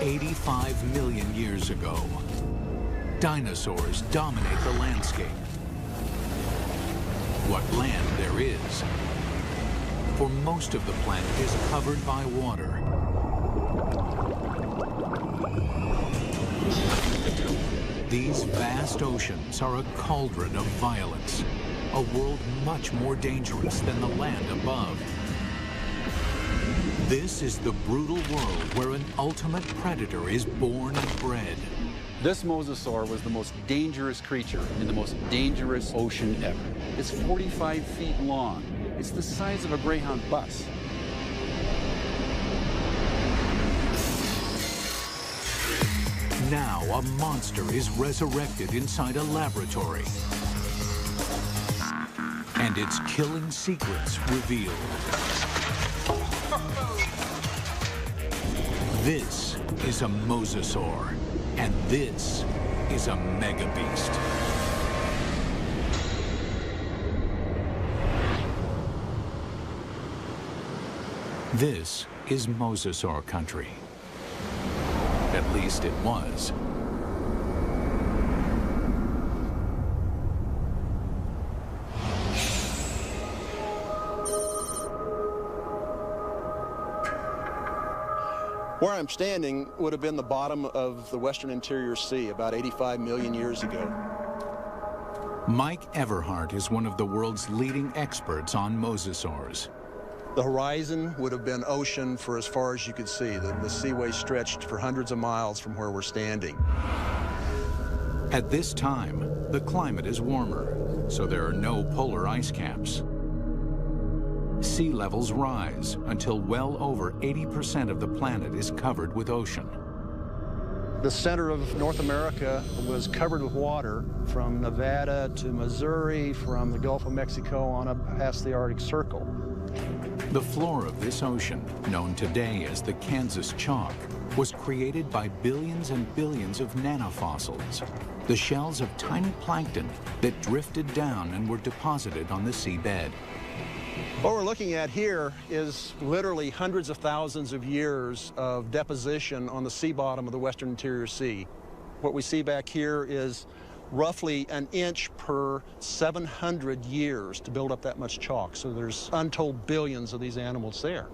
85 million years ago, dinosaurs dominate the landscape. What land there is, for most of the planet is covered by water. These vast oceans are a cauldron of violence, a world much more dangerous than the land above. This is the brutal world where an ultimate predator is born and bred. This mosasaur was the most dangerous creature in the most dangerous ocean ever. It's 45 feet long. It's the size of a Greyhound bus. Now a monster is resurrected inside a laboratory, and its killing secrets revealed. This is a mosasaur, and this is a megabeast. This is mosasaur country. At least it was. Where I'm standing would have been the bottom of the Western Interior Sea about 85 million years ago. Mike Everhart is one of the world's leading experts on mosasaurs. The horizon would have been ocean for as far as you could see. The seaway stretched for hundreds of miles from where we're standing. At this time, the climate is warmer, so there are no polar ice caps. Sea levels rise until well over 80% of the planet is covered with ocean. The center of North America was covered with water from Nevada to Missouri, from the Gulf of Mexico on up past the Arctic Circle. The floor of this ocean, known today as the Kansas Chalk, was created by billions and billions of nanofossils, the shells of tiny plankton that drifted down and were deposited on the seabed. What we're looking at here is literally hundreds of thousands of years of deposition on the sea bottom of the Western Interior Sea. What we see back here is roughly an inch per 700 years to build up that much chalk. So there's untold billions of these animals there.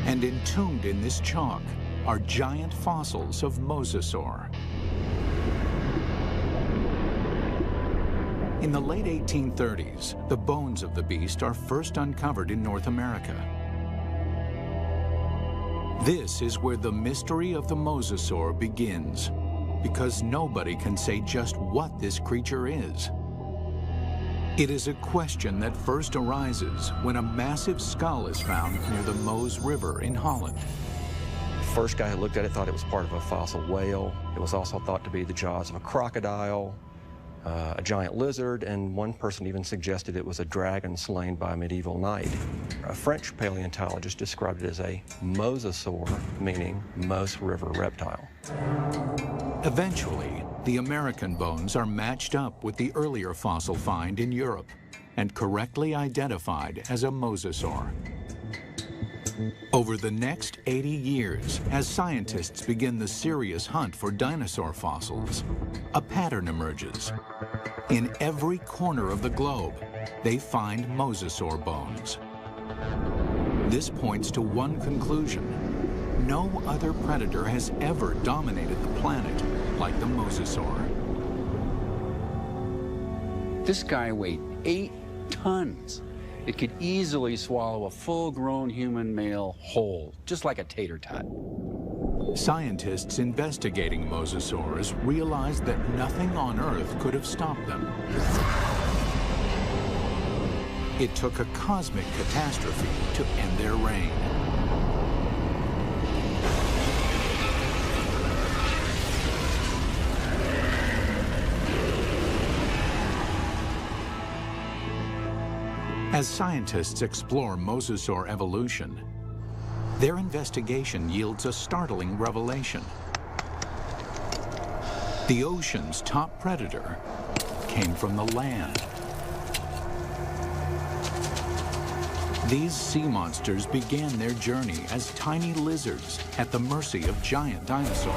And entombed in this chalk are giant fossils of mosasaur. In the late 1830s, the bones of the beast are first uncovered in North America. This is where the mystery of the mosasaur begins, because nobody can say just what this creature is. It is a question that first arises when a massive skull is found near the Meuse River in Holland. The first guy who looked at it thought it was part of a fossil whale. It was also thought to be the jaws of a crocodile, a giant lizard, and one person even suggested it was a dragon slain by a medieval knight. A French paleontologist described it as a mosasaur, meaning Meuse River reptile. Eventually, the American bones are matched up with the earlier fossil find in Europe and correctly identified as a mosasaur. Over the next 80 years, as scientists begin the serious hunt for dinosaur fossils, a pattern emerges. In every corner of the globe, they find mosasaur bones. This points to one conclusion. No other predator has ever dominated the planet like the mosasaur. This guy weighed 8 tons. It could easily swallow a full-grown human male whole, just like a tater tot. Scientists investigating mosasaurs realized that nothing on Earth could have stopped them. It took a cosmic catastrophe to end their reign. As scientists explore mosasaur evolution, their investigation yields a startling revelation. The ocean's top predator came from the land. These sea monsters began their journey as tiny lizards at the mercy of giant dinosaurs.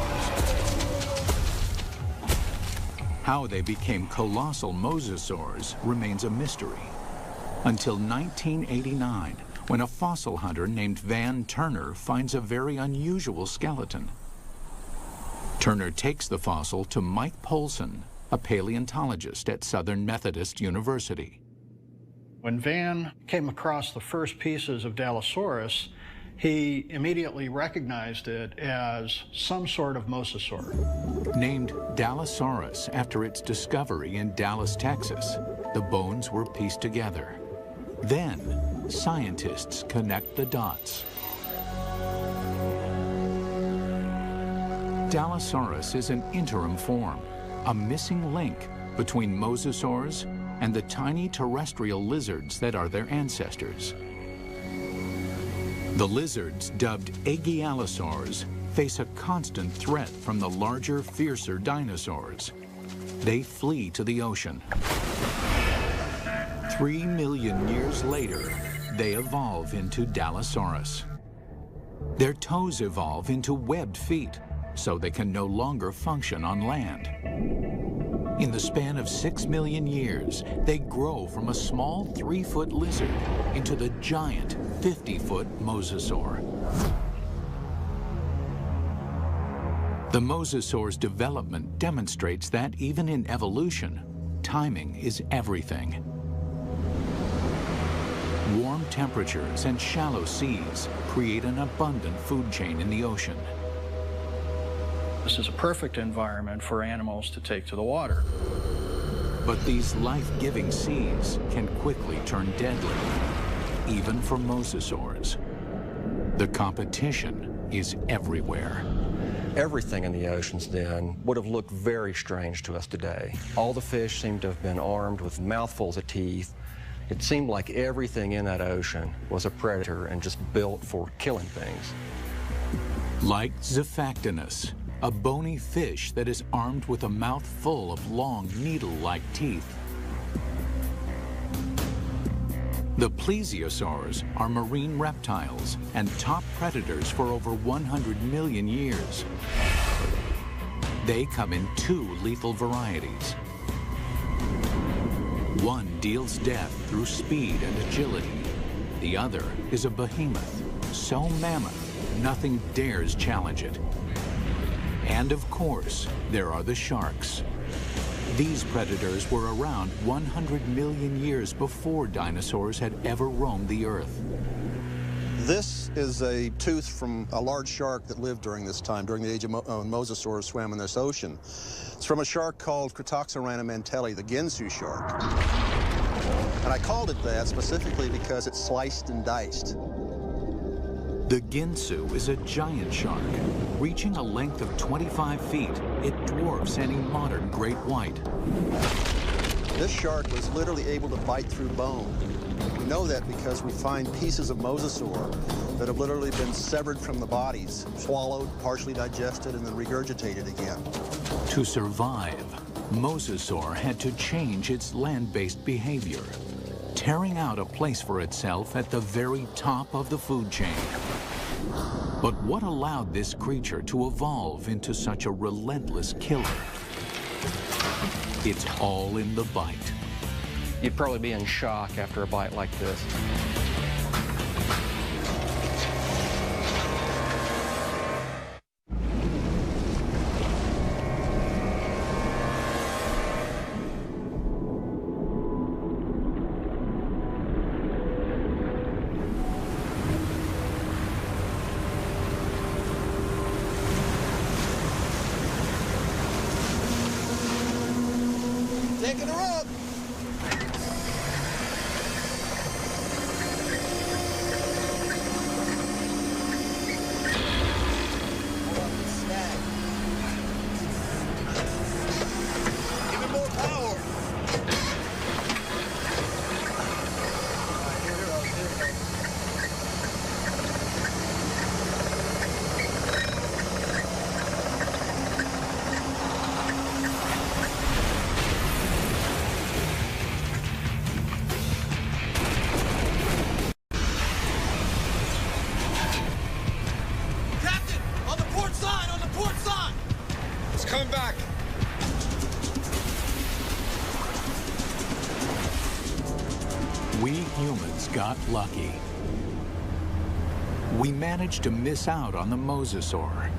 How they became colossal mosasaurs remains a mystery. Until 1989, when a fossil hunter named Van Turner finds a very unusual skeleton. Turner takes the fossil to Mike Polson, a paleontologist at Southern Methodist University. When Van came across the first pieces of Dinosaurus, he immediately recognized it as some sort of mosasaur. Named Dallosaurus after its discovery in Dallas, Texas, the bones were pieced together. Then, scientists connect the dots. Dallosaurus is an interim form, a missing link between mosasaurs and the tiny terrestrial lizards that are their ancestors. The lizards, dubbed Aegiallosaurs, face a constant threat from the larger, fiercer dinosaurs. They flee to the ocean. 3 million years later, they evolve into Dallosaurus. Their toes evolve into webbed feet, so they can no longer function on land. In the span of 6 million years, they grow from a small 3-foot lizard into the giant 50-foot mosasaur. The mosasaur's development demonstrates that even in evolution, timing is everything. Warm temperatures and shallow seas create an abundant food chain in the ocean. This is a perfect environment for animals to take to the water. But these life-giving seas can quickly turn deadly, even for mosasaurs. The competition is everywhere. Everything in the oceans then would have looked very strange to us today. All the fish seemed to have been armed with mouthfuls of teeth. It seemed like everything in that ocean was a predator and just built for killing things. Like Zephactinus, a bony fish that is armed with a mouth full of long, needle-like teeth. The plesiosaurs are marine reptiles and top predators for over 100 million years. They come in 2 lethal varieties. One deals death through speed and agility. The other is a behemoth, so mammoth, nothing dares challenge it. And of course, there are the sharks. These predators were around 100 million years before dinosaurs had ever roamed the earth. This is a tooth from a large shark that lived during this time, during the age of mosasaurs swam in this ocean. It's from a shark called Cretoxorana mantelli, the Ginsu shark. And I called it that specifically because it's sliced and diced. The Ginsu is a giant shark. Reaching a length of 25 feet, it dwarfs any modern great white. This shark was literally able to bite through bone. We know that because we find pieces of mosasaur that have literally been severed from the bodies, swallowed, partially digested, and then regurgitated again. To survive, mosasaur had to change its land-based behavior, tearing out a place for itself at the very top of the food chain. But what allowed this creature to evolve into such a relentless killer? It's all in the bite. You'd probably be in shock after a bite like this. Taking her up! Give it more power! we humans got lucky. We managed to miss out on the mosasaur.